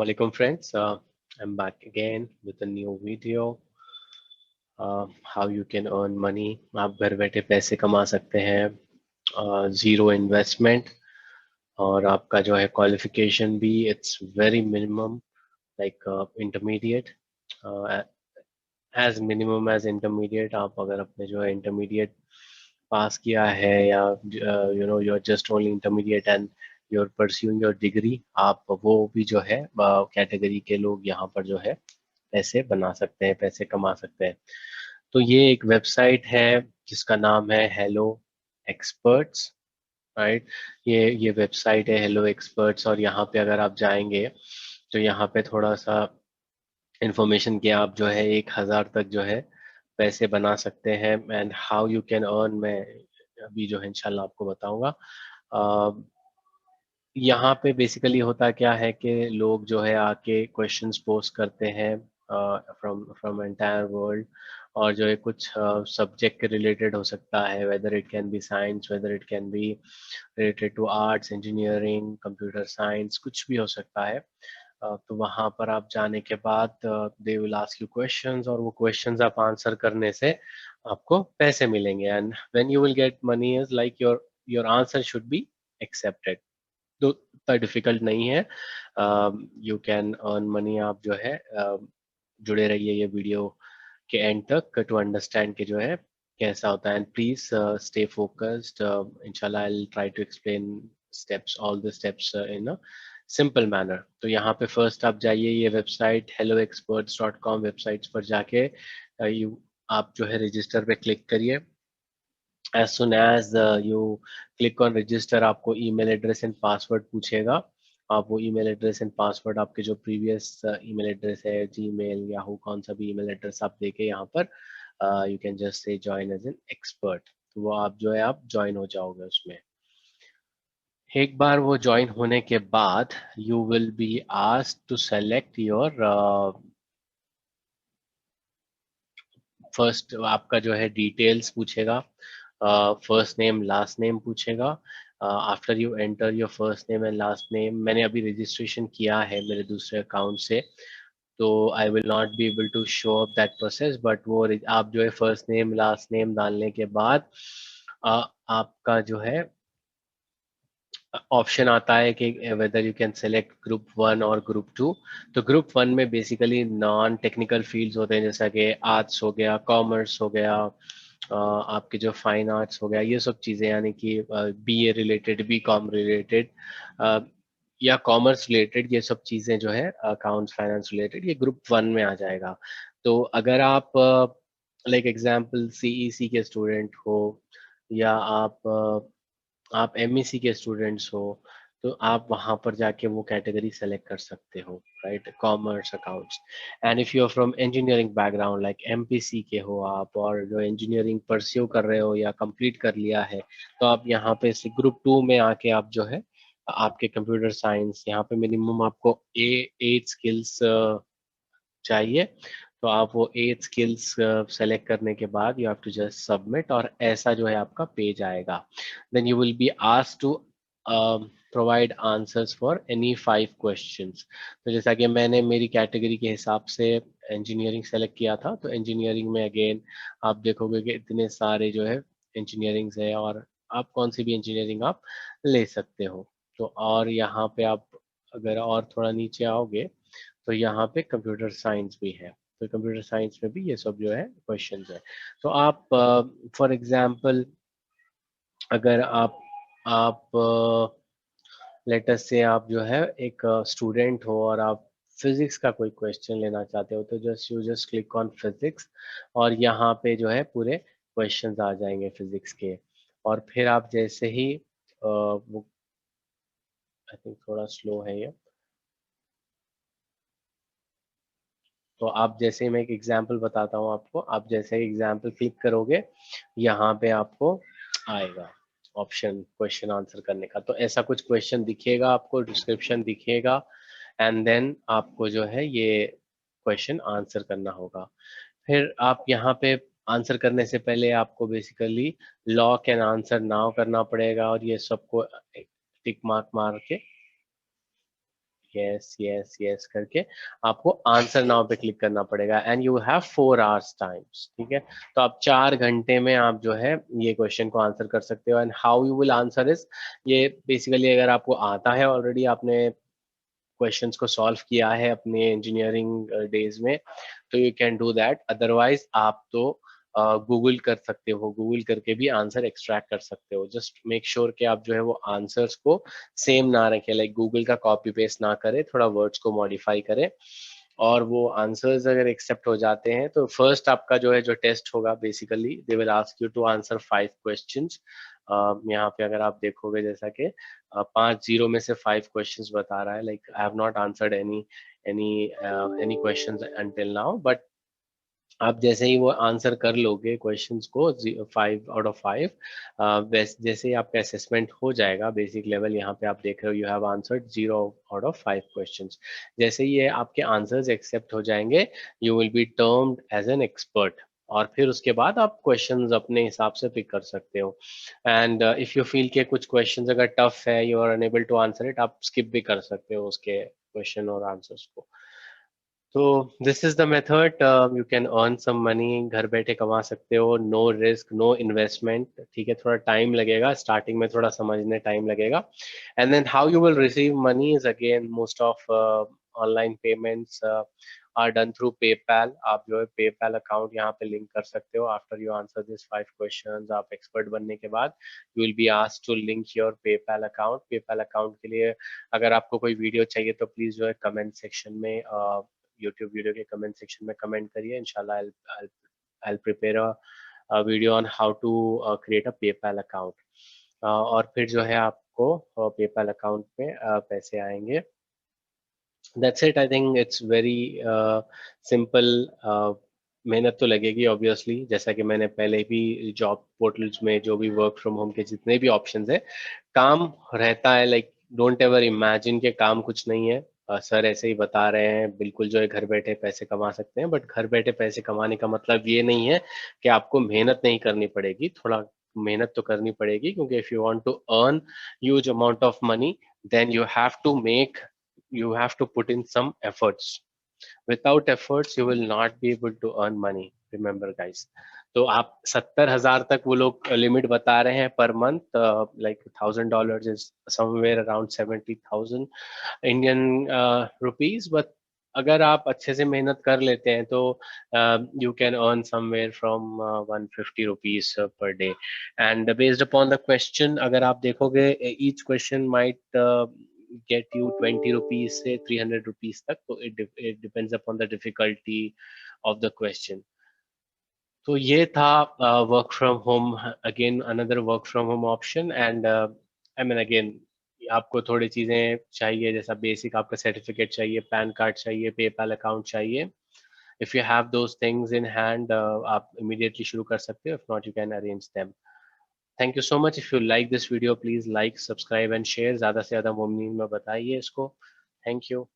Welcome friends, I'm back again with a new video. How you can earn money. आप घर बैठे पैसे कमा सकते हैं जीरो इन्वेस्टमेंट और आपका जो है क्वालिफिकेशन भी it's very minimum like intermediate as minimum as intermediate आप अगर अपने जो है इंटरमीडिएट पास किया है या you are just only intermediate and you are pursuing your degree आप वो भी जो है कैटेगरी के लोग यहाँ पर जो है पैसे बना सकते हैं, पैसे कमा सकते हैं। तो ये एक वेबसाइट है जिसका नाम है हेलो एक्सपर्ट्स, राइट। ये वेबसाइट है हेलो एक्सपर्ट्स और यहाँ पे अगर आप जाएंगे तो यहाँ पे थोड़ा सा इंफॉर्मेशन कि आप जो है 1,000 तक जो है पैसे बना सकते हैं and how you can earn. मैं अभी जो है इंशाल्लाह आपको बताऊंगा। यहाँ पे बेसिकली होता क्या है कि लोग जो है आके क्वेश्चंस पोस्ट करते हैं फ्रॉम फ्रॉम एंटायर वर्ल्ड और जो है कुछ सब्जेक्ट के रिलेटेड हो सकता है, whether it can be science, whether it can be related to arts, engineering, computer science, कुछ भी हो सकता है। तो वहाँ पर आप जाने के बाद दे विल आस्क यू क्वेश्चंस और वो क्वेश्चंस आप आंसर करने से आपको पैसे मिलेंगे and when you will get money is like your your answer should be accepted. तो इतना डिफिकल्ट नहीं है। You can earn money. आप जो है जुड़े रहिए ये वीडियो के एंड तक टू अंडरस्टैंड कि जो है कैसा होता है एंड प्लीज स्टे फोकस्ड। इंशाल्लाह I will try to explain steps, all the steps in a simple manner. तो यहाँ पे फर्स्ट आप जाइए ये वेबसाइट helloexperts.com वेबसाइट्स पर जाके यू आप जो है रजिस्टर पे क्लिक करिए। as soon as you click on register आपको email address and password पूछेगा। आप वो email address and password आपके जो previous email address है, Gmail, Yahoo, कौन सा भी email address आप देके यहाँ पर you can just say join as an expert। तो वो आप जो है आप join हो जाओगे उसमें। एक बार वो join होने के बाद you will be asked to select your first आपका जो है डिटेल्स पूछेगा, फर्स्ट नेम लास्ट नेम पूछेगा। After you enter your first name and last name, मैंने अभी रजिस्ट्रेशन किया है मेरे दूसरे अकाउंट से तो I will not be able to show up that process, but वो आप जो है फर्स्ट नेम लास्ट नेम डालने के बाद आपका जो है ऑप्शन आता है कि whether you can select group 1 और ग्रुप 2। तो ग्रुप 1 में बेसिकली नॉन टेक्निकल फील्ड्स होते हैं जैसा कि आर्ट्स हो गया, कॉमर्स हो गया, आपके जो फाइन आर्ट्स हो गया, ये सब चीज़ें यानी कि BA related, B com related या कॉमर्स रिलेटेड, ये सब चीज़ें जो है अकाउंट्स फाइनेंस रिलेटेड, ये ग्रुप 1 में आ जाएगा। तो अगर आप लाइक एग्जांपल सीईसी के स्टूडेंट हो या आप एमईसी के स्टूडेंट्स हो तो आप वहां पर जाके वो कैटेगरी सेलेक्ट कर सकते हो, right, commerce accounts. And if you are from engineering background like MPC के हो आप और जो इंजीनियरिंग परस्यू कर रहे हो या कंप्लीट कर लिया है तो आप यहाँ पे से ग्रुप 2 में आके आप जो है आपके कंप्यूटर साइंस, यहाँ पे मिनिमम आपको ए 8 स्किल्स चाहिए। तो आप वो 8 स्किल्स सेलेक्ट करने के बाद you have to just submit और ऐसा जो है आपका पेज आएगा। Then you will be asked to provide answers for any 5 questions. तो जैसा कि मैंने मेरी कैटेगरी के हिसाब से इंजीनियरिंग सेलेक्ट किया था तो इंजीनियरिंग में अगेन आप देखोगे कि इतने सारे जो है इंजीनियरिंग्स है और आप कौन सी भी इंजीनियरिंग आप ले सकते हो। तो और यहाँ पे आप अगर और थोड़ा नीचे आओगे तो यहाँ पे कंप्यूटर साइंस भी है। तो कंप्यूटर साइंस में भी ये सब जो है क्वेश्चंस है। तो आप फॉर एग्जांपल अगर आप लेटेस्ट से आप जो है एक स्टूडेंट हो और आप फिजिक्स का कोई क्वेश्चन लेना चाहते हो तो जस्ट क्लिक ऑन फिजिक्स और यहाँ पे जो है पूरे क्वेश्चंस आ जाएंगे फिजिक्स के। और फिर आप जैसे ही वो आई थिंक थोड़ा स्लो है ये, तो आप जैसे मैं एक एग्जांपल बताता हूँ आपको, आप जैसे एग्जांपल क्लिक करोगे यहाँ पे आपको आएगा ऑप्शन क्वेश्चन आंसर करने का। तो ऐसा कुछ क्वेश्चन दिखेगा आपको, डिस्क्रिप्शन दिखेगा एंड देन आपको जो है ये क्वेश्चन आंसर करना होगा। फिर आप यहाँ पे आंसर करने से पहले आपको basically lock and answer now करना पड़ेगा और ये सबको टिक मार्क मार के यस यस यस करके आपको आंसर नाउ पे क्लिक करना पड़ेगा and you have 4 hours times, ठीक है। तो आप 4 घंटे में आप जो है ये क्वेश्चन को आंसर कर सकते हो। And how you will answer is, ये बेसिकली अगर आपको आता है ऑलरेडी, आपने क्वेश्चंस को सॉल्व किया है अपने इंजीनियरिंग डेज में, तो you can do that. Otherwise आप तो गूगल कर सकते हो, गूगल करके भी आंसर एक्सट्रैक्ट कर सकते हो। जस्ट मेक श्योर कि आप जो है वो आंसर्स को सेम ना रखें, लाइक गूगल का कॉपी पेस्ट ना करें, थोड़ा वर्ड्स को मॉडिफाई करें। और वो आंसर्स अगर एक्सेप्ट हो जाते हैं तो फर्स्ट आपका जो है जो टेस्ट होगा, basically they will ask you to answer 5 questions. यहाँ पे अगर आप देखोगे जैसा कि 5 0 में से 5 क्वेश्चंस बता रहा है, like I have not answered any questions until now, but आप जैसे ही वो आंसर कर लोगे क्वेश्चंस को 5 out of 5, जैसे ही आपका असेसमेंट हो जाएगा बेसिक लेवल, यहाँ पे आप देख रहे हो you have answered 0 out of 5 questions. जैसे ही ये आपके आंसर्स एक्सेप्ट हो जाएंगे, you will be termed as an expert. और फिर उसके बाद आप क्वेश्चंस अपने हिसाब से पिक कर सकते हो। एंड इफ यू फील के कुछ क्वेश्चंस अगर टफ है, you are unable to answer it, आप स्किप भी कर सकते हो उसके क्वेश्चन और आंसर्स को। तो this is the method, you can earn some money, घर बैठे कमा सकते हो, नो रिस्क नो इन्वेस्टमेंट, ठीक है। थोड़ा टाइम लगेगा स्टार्टिंग में, थोड़ा समझने टाइम लगेगा। And then how you will receive money is again most of online payments are done through PayPal. आप जो है पेपैल अकाउंट यहाँ पे लिंक कर सकते हो। After you answer this 5 questions, आप एक्सपर्ट बनने के बाद you will be asked to link your PayPal account. PayPal account के लिए अगर आपको कोई वीडियो चाहिए तो प्लीज जो है कमेंट सेक्शन में, YouTube वीडियो के कमेंट सेक्शन में कमेंट करिए। इंशाल्लाह I'll prepare a video on how to create a PayPal account। और फिर जो है आपको PayPal अकाउंट में पैसे आएंगे। That's it, I think it's very simple। मेहनत तो लगेगी ऑब्वियसली, जैसा कि मैंने पहले भी जॉब पोर्टल्स में जो भी वर्क फ्रॉम होम के जितने भी ऑप्शंस है, काम रहता है। लाइक डोंट एवर इमेजिन के काम कुछ नहीं है। सर ऐसे ही बता रहे हैं, बिल्कुल जो है घर बैठे पैसे कमा सकते हैं, बट घर बैठे पैसे कमाने का मतलब ये नहीं है कि आपको मेहनत नहीं करनी पड़ेगी। थोड़ा मेहनत तो करनी पड़ेगी, क्योंकि if you want to earn huge amount of money, then you have to put in some efforts। Without efforts you will not be able to earn money, remember guys। तो आप 70,000 तक वो लोग लिमिट बता रहे हैं per month, like $1,000 is somewhere around 70,000 Indian rupees. But अगर आप अच्छे से मेहनत कर लेते हैं तो you can earn somewhere from 150 rupees per day. And based upon the question अगर आप देखोगे, each question might get you 20 rupees से 300 rupees तक, तो it depends upon the difficulty of the question। तो ये था work from home, again another work from home option. And I mean again आपको थोड़ी चीजें चाहिए, जैसा बेसिक आपका सर्टिफिकेट चाहिए, पैन कार्ड चाहिए, पेपैल अकाउंट चाहिए। If you have those things in hand, आप इमीडिएटली शुरू कर सकते हो। If not, you can arrange them. Thank you so much. If you like this video, please like, subscribe and share. ज्यादा से ज्यादा मोमिन में बताइए इसको। Thank you.